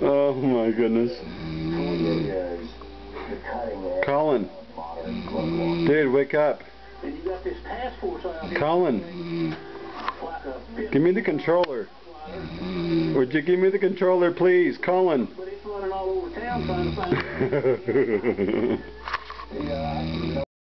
Oh my goodness. Colin. Dude, wake up. Colin. Give me the controller. Would you give me the controller, please? Colin. But it's running all over town trying to find